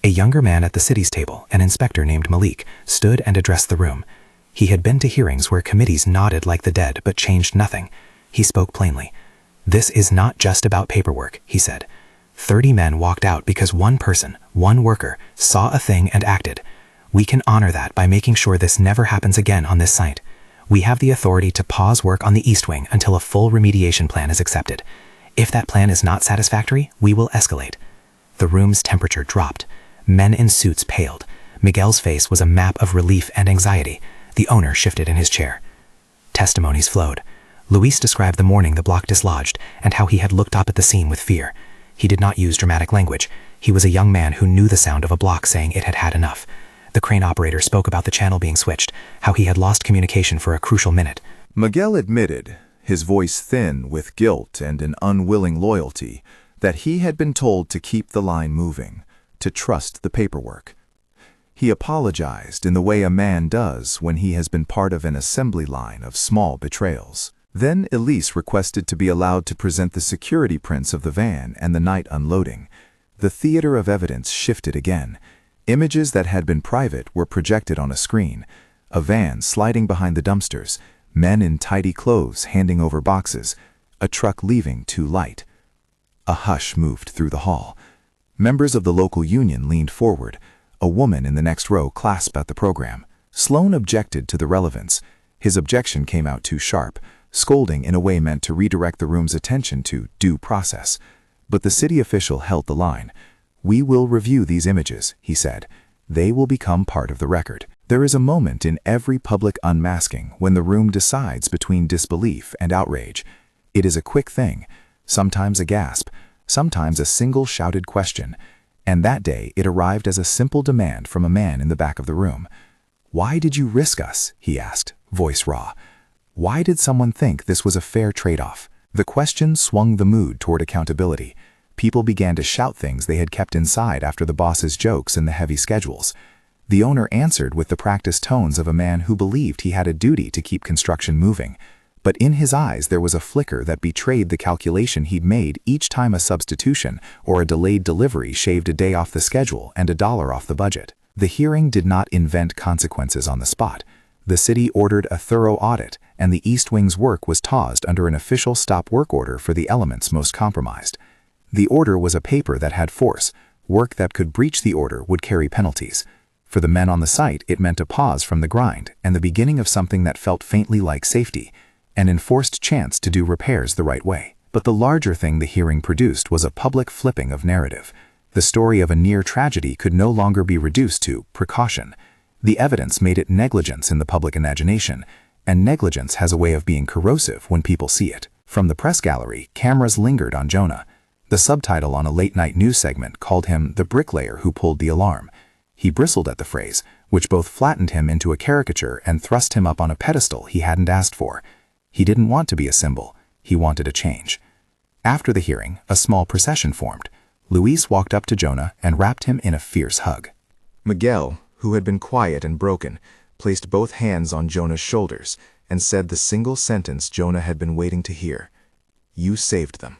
A younger man at the city's table, an inspector named Malik, stood and addressed the room. He had been to hearings where committees nodded like the dead but changed nothing. He spoke plainly. "This is not just about paperwork," he said. 30 men walked out because one person, one worker, saw a thing and acted. We can honor that by making sure this never happens again on this site. We have the authority to pause work on the East Wing until a full remediation plan is accepted. If that plan is not satisfactory, we will escalate. The room's temperature dropped. Men in suits paled. Miguel's face was a map of relief and anxiety. The owner shifted in his chair. Testimonies flowed. Luis described the morning the block dislodged and how he had looked up at the scene with fear. He did not use dramatic language. He was a young man who knew the sound of a block saying it had had enough. The crane operator spoke about the channel being switched, how he had lost communication for a crucial minute. Miguel admitted, his voice thin with guilt and an unwilling loyalty, that he had been told to keep the line moving, to trust the paperwork. He apologized in the way a man does when he has been part of an assembly line of small betrayals. Then Elise requested to be allowed to present the security prints of the van and the night unloading. The theater of evidence shifted again. Images that had been private were projected on a screen. A van sliding behind the dumpsters, men in tidy clothes handing over boxes, a truck leaving too light. A hush moved through the hall. Members of the local union leaned forward. A woman in the next row clasped at the program. Sloan objected to the relevance. His objection came out too sharp, scolding in a way meant to redirect the room's attention to due process. But the city official held the line. "We will review these images," he said. "They will become part of the record." There is a moment in every public unmasking when the room decides between disbelief and outrage. It is a quick thing, sometimes a gasp, sometimes a single shouted question. And that day it arrived as a simple demand from a man in the back of the room. "Why did you risk us?" he asked, voice raw. Why did someone think this was a fair trade-off? The question swung the mood toward accountability. People began to shout things they had kept inside after the boss's jokes and the heavy schedules. The owner answered with the practiced tones of a man who believed he had a duty to keep construction moving. But in his eyes there was a flicker that betrayed the calculation he'd made each time a substitution or a delayed delivery shaved a day off the schedule and $1 off the budget. The hearing did not invent consequences on the spot. The city ordered a thorough audit, and the East Wing's work was tossed under an official stop work order for the elements most compromised. The order was a paper that had force. Work that could breach the order would carry penalties. For the men on the site, it meant a pause from the grind and the beginning of something that felt faintly like safety, an enforced chance to do repairs the right way. But the larger thing the hearing produced was a public flipping of narrative. The story of a near tragedy could no longer be reduced to precaution. The evidence made it negligence in the public imagination, and negligence has a way of being corrosive when people see it. From the press gallery, cameras lingered on Jonah. The subtitle on a late-night news segment called him the bricklayer who pulled the alarm. He bristled at the phrase, which both flattened him into a caricature and thrust him up on a pedestal he hadn't asked for. He didn't want to be a symbol. He wanted a change. After the hearing, a small procession formed. Luis walked up to Jonah and wrapped him in a fierce hug. Miguel, who had been quiet and broken, placed both hands on Jonah's shoulders and said the single sentence Jonah had been waiting to hear. You saved them.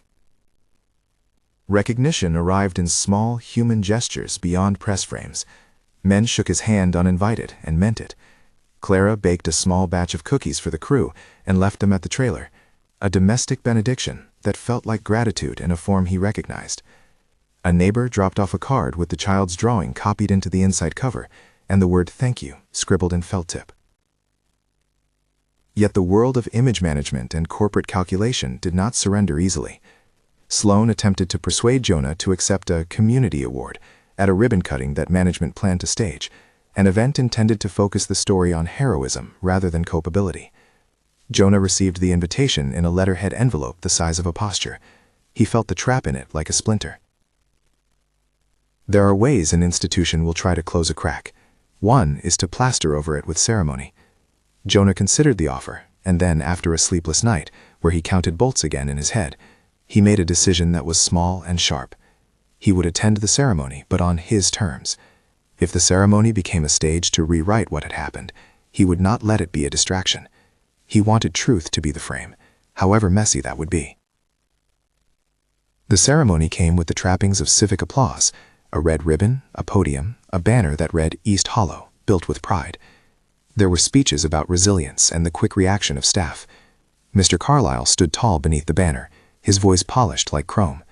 Recognition arrived in small human gestures beyond press frames. Men shook his hand uninvited and meant it. Clara baked a small batch of cookies for the crew and left them at the trailer, a domestic benediction that felt like gratitude in a form he recognized. A neighbor dropped off a card with the child's drawing copied into the inside cover and the word thank you scribbled in felt tip. Yet the world of image management and corporate calculation did not surrender easily. Sloan attempted to persuade Jonah to accept a community award at a ribbon cutting that management planned to stage, an event intended to focus the story on heroism rather than culpability. Jonah received the invitation in a letterhead envelope the size of a posture. He felt the trap in it like a splinter. There are ways an institution will try to close a crack. One is to plaster over it with ceremony. Jonah considered the offer, and then, after a sleepless night, where he counted bolts again in his head, he made a decision that was small and sharp. He would attend the ceremony, but on his terms. If the ceremony became a stage to rewrite what had happened, he would not let it be a distraction. He wanted truth to be the frame, however messy that would be. The ceremony came with the trappings of civic applause, a red ribbon, a podium, a banner that read East Hollow, built with pride. There were speeches about resilience and the quick reaction of staff. Mr. Carlyle stood tall beneath the banner, his voice polished like chrome.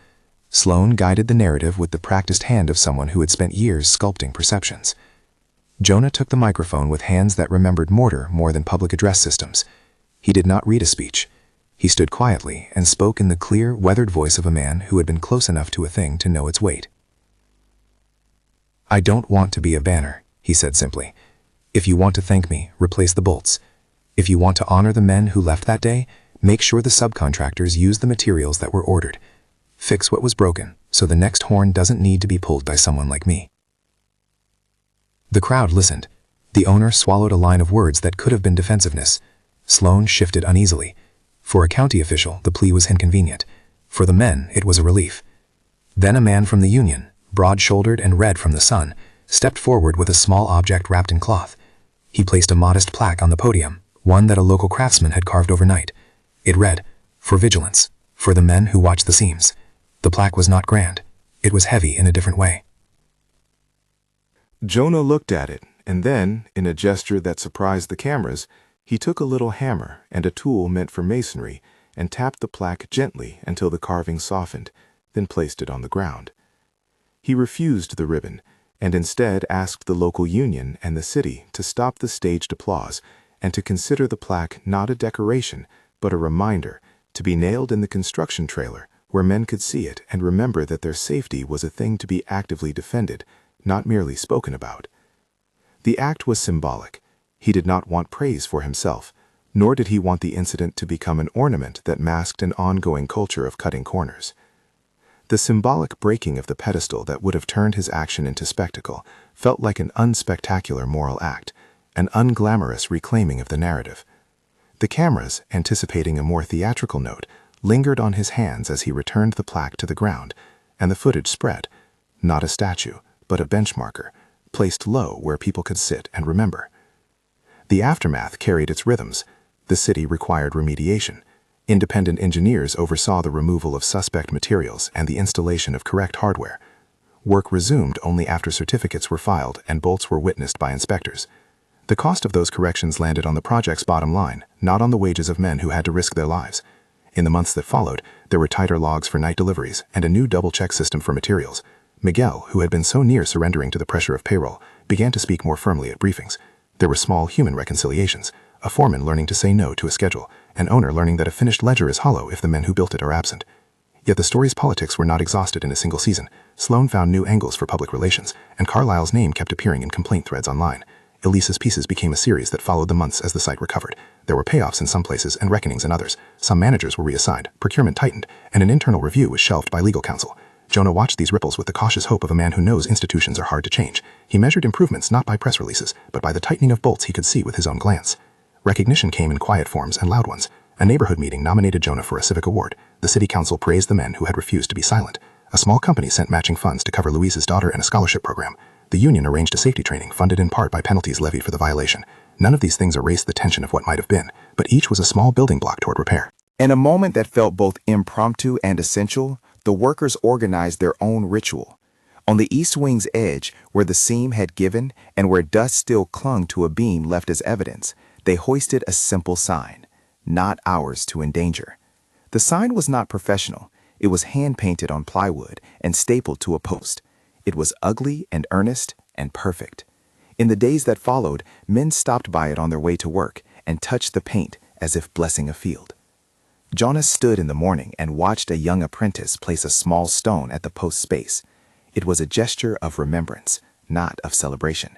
Sloan guided the narrative with the practiced hand of someone who had spent years sculpting perceptions. Jonah took the microphone with hands that remembered mortar more than public address systems. He did not read a speech. He stood quietly and spoke in the clear, weathered voice of a man who had been close enough to a thing to know its weight. I don't want to be a banner, he said simply. If you want to thank me, replace the bolts. If you want to honor the men who left that day, make sure the subcontractors use the materials that were ordered. Fix what was broken, so the next horn doesn't need to be pulled by someone like me. The crowd listened. The owner swallowed a line of words that could have been defensiveness. Sloan shifted uneasily. For a county official, the plea was inconvenient. For the men, it was a relief. Then a man from the union, broad-shouldered and red from the sun, stepped forward with a small object wrapped in cloth. He placed a modest plaque on the podium, one that a local craftsman had carved overnight. It read, "For Vigilance, for the men who watch the seams." The plaque was not grand. It was heavy in a different way. Jonah looked at it, and then, in a gesture that surprised the cameras, he took a little hammer and a tool meant for masonry and tapped the plaque gently until the carving softened, then placed it on the ground. He refused the ribbon, and instead asked the local union and the city to stop the staged applause and to consider the plaque not a decoration, but a reminder, to be nailed in the construction trailer where men could see it and remember that their safety was a thing to be actively defended, not merely spoken about. The act was symbolic. He did not want praise for himself, nor did he want the incident to become an ornament that masked an ongoing culture of cutting corners. The symbolic breaking of the pedestal that would have turned his action into spectacle felt like an unspectacular moral act, an unglamorous reclaiming of the narrative. The cameras, anticipating a more theatrical note, lingered on his hands as he returned the plaque to the ground, and the footage spread, not a statue, but a benchmarker, placed low where people could sit and remember. The aftermath carried its rhythms. The city required remediation. Independent engineers oversaw the removal of suspect materials and the installation of correct hardware. Work resumed only after certificates were filed and bolts were witnessed by inspectors. The cost of those corrections landed on the project's bottom line, not on the wages of men who had to risk their lives. In the months that followed, there were tighter logs for night deliveries and a new double-check system for materials. Miguel, who had been so near surrendering to the pressure of payroll, began to speak more firmly at briefings. There were small human reconciliations, a foreman learning to say no to a schedule, an owner learning that a finished ledger is hollow if the men who built it are absent. Yet the story's politics were not exhausted in a single season. Sloan found new angles for public relations, and Carlyle's name kept appearing in complaint threads online. Elisa's pieces became a series that followed the months as the site recovered. There were payoffs in some places and reckonings in others. Some managers were reassigned, procurement tightened, and an internal review was shelved by legal counsel. Jonah watched these ripples with the cautious hope of a man who knows institutions are hard to change. He measured improvements not by press releases, but by the tightening of bolts he could see with his own glance. Recognition came in quiet forms and loud ones. A neighborhood meeting nominated Jonah for a civic award. The city council praised the men who had refused to be silent. A small company sent matching funds to cover Louise's daughter in a scholarship program. The union arranged a safety training funded in part by penalties levied for the violation. None of these things erased the tension of what might have been, but each was a small building block toward repair. In a moment that felt both impromptu and essential, the workers organized their own ritual. On the east wing's edge, where the seam had given and where dust still clung to a beam left as evidence, they hoisted a simple sign, "Not ours to endanger." The sign was not professional. It was hand-painted on plywood and stapled to a post. It was ugly and earnest and perfect. In the days that followed, men stopped by it on their way to work and touched the paint as if blessing a field. Jonah stood in the morning and watched a young apprentice place a small stone at the post's base. It was a gesture of remembrance, not of celebration.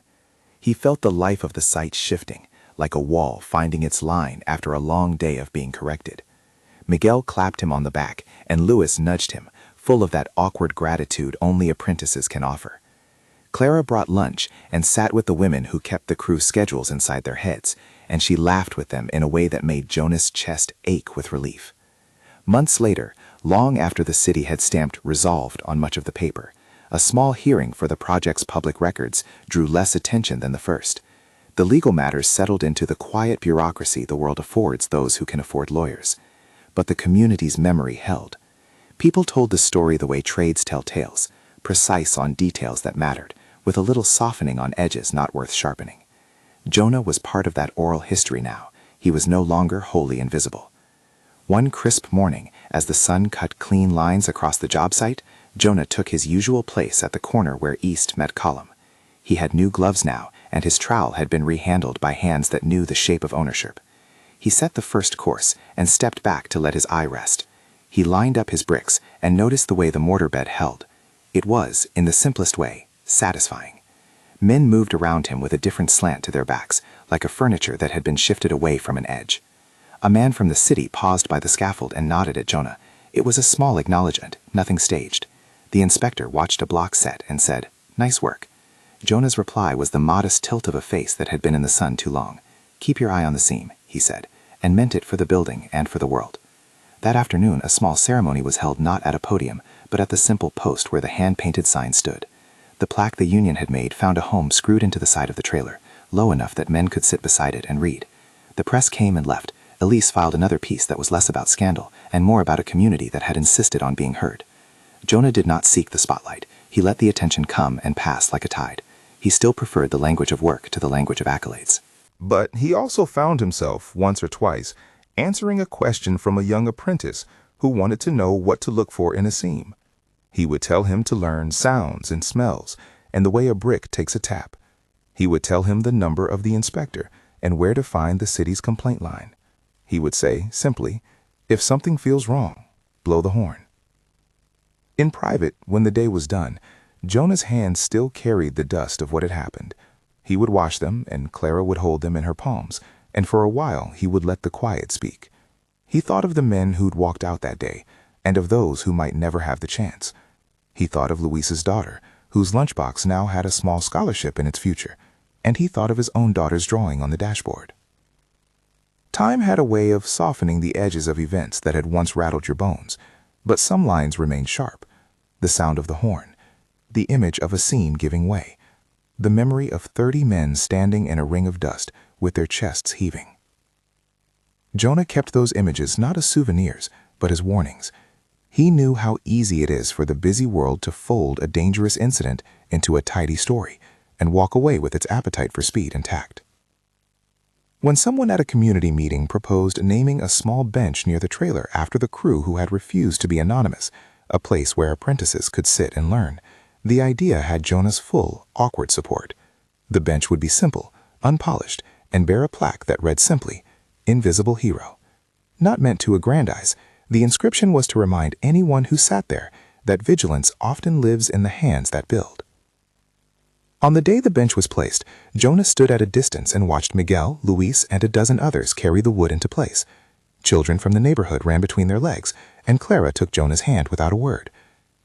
He felt the life of the site shifting, like a wall finding its line after a long day of being corrected. Miguel clapped him on the back, and Louis nudged him, full of that awkward gratitude only apprentices can offer. Clara brought lunch and sat with the women who kept the crew's schedules inside their heads, and she laughed with them in a way that made Jonah's chest ache with relief. Months later, long after the city had stamped "resolved" on much of the paper, a small hearing for the project's public records drew less attention than the first. The legal matters settled into the quiet bureaucracy the world affords those who can afford lawyers. But the community's memory held. People told the story the way trades tell tales, precise on details that mattered, with a little softening on edges not worth sharpening. Jonah was part of that oral history now. He was no longer wholly invisible. One crisp morning, as the sun cut clean lines across the job site, Jonah took his usual place at the corner where east met column. He had new gloves now, and his trowel had been rehandled by hands that knew the shape of ownership. He set the first course and stepped back to let his eye rest. He lined up his bricks and noticed the way the mortar bed held. It was, in the simplest way, satisfying. Men moved around him with a different slant to their backs, like a furniture that had been shifted away from an edge. A man from the city paused by the scaffold and nodded at Jonah. It was a small acknowledgement, nothing staged. The inspector watched a block set and said, "Nice work." Jonah's reply was the modest tilt of a face that had been in the sun too long. "Keep your eye on the seam," he said, and meant it for the building and for the world. That afternoon, a small ceremony was held not at a podium, but at the simple post where the hand-painted sign stood. The plaque the union had made found a home screwed into the side of the trailer, low enough that men could sit beside it and read. The press came and left. Elise filed another piece that was less about scandal and more about a community that had insisted on being heard. Jonah did not seek the spotlight. He let the attention come and pass like a tide. He still preferred the language of work to the language of accolades. But he also found himself, once or twice, answering a question from a young apprentice who wanted to know what to look for in a seam. He would tell him to learn sounds and smells and the way a brick takes a tap. He would tell him the number of the inspector and where to find the city's complaint line. He would say, simply, "If something feels wrong, blow the horn." In private, when the day was done, Jonah's hands still carried the dust of what had happened. He would wash them, and Clara would hold them in her palms, and for a while he would let the quiet speak. He thought of the men who'd walked out that day, and of those who might never have the chance. He thought of Louise's daughter, whose lunchbox now had a small scholarship in its future, and he thought of his own daughter's drawing on the dashboard. Time had a way of softening the edges of events that had once rattled your bones, but some lines remained sharp. The sound of the horn, the image of a seam giving way, the memory of 30 men standing in a ring of dust with their chests heaving. Jonah kept those images not as souvenirs, but as warnings. He knew how easy it is for the busy world to fold a dangerous incident into a tidy story and walk away with its appetite for speed and tact. When someone at a community meeting proposed naming a small bench near the trailer after the crew who had refused to be anonymous, a place where apprentices could sit and learn, the idea had Jonah's full, awkward support. The bench would be simple, unpolished, and bear a plaque that read simply, "Invisible Hero." Not meant to aggrandize, the inscription was to remind anyone who sat there that vigilance often lives in the hands that build. On the day the bench was placed, Jonah stood at a distance and watched Miguel, Luis, and a dozen others carry the wood into place. Children from the neighborhood ran between their legs, and Clara took Jonah's hand without a word.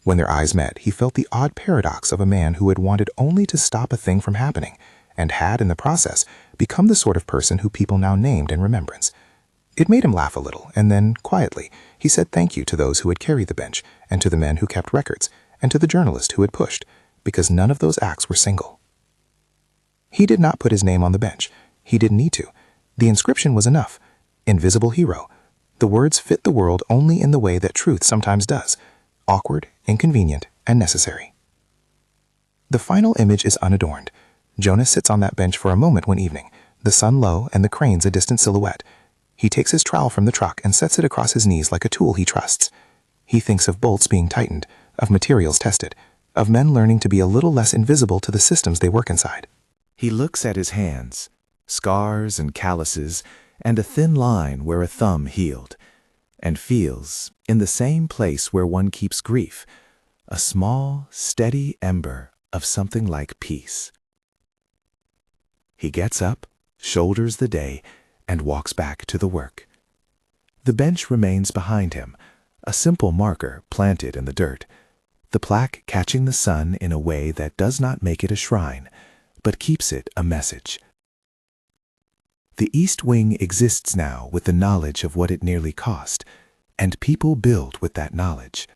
When their eyes met, he felt the odd paradox of a man who had wanted only to stop a thing from happening, and had, in the process, become the sort of person who people now named in remembrance. It made him laugh a little, and then, quietly, he said thank you to those who had carried the bench, and to the men who kept records, and to the journalist who had pushed, because none of those acts were single. He did not put his name on the bench. He didn't need to. The inscription was enough. Invisible hero. The words fit the world only in the way that truth sometimes does. Awkward, inconvenient, and necessary. The final image is unadorned. Jonah sits on that bench for a moment one evening, the sun low and the cranes a distant silhouette. He takes his trowel from the truck and sets it across his knees like a tool he trusts. He thinks of bolts being tightened, of materials tested, of men learning to be a little less invisible to the systems they work inside. He looks at his hands, scars and calluses, and a thin line where a thumb healed, and feels, in the same place where one keeps grief, a small, steady ember of something like peace. He gets up, shoulders the day, and walks back to the work. The bench remains behind him, a simple marker planted in the dirt, the plaque catching the sun in a way that does not make it a shrine, but keeps it a message. The East Wing exists now with the knowledge of what it nearly cost, and people build with that knowledge.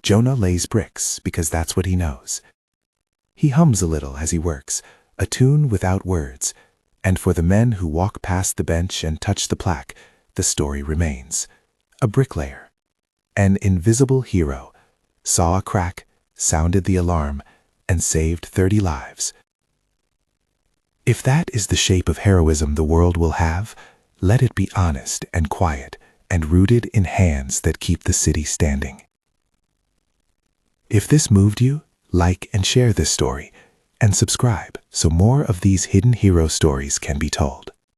Jonah lays bricks because that's what he knows. He hums a little as he works, a tune without words, and for the men who walk past the bench and touch the plaque, the story remains. A bricklayer, an invisible hero, saw a crack, sounded the alarm, and saved 30 lives. If that is the shape of heroism the world will have, let it be honest and quiet and rooted in hands that keep the city standing. If this moved you, like and share this story, and subscribe so more of these hidden hero stories can be told.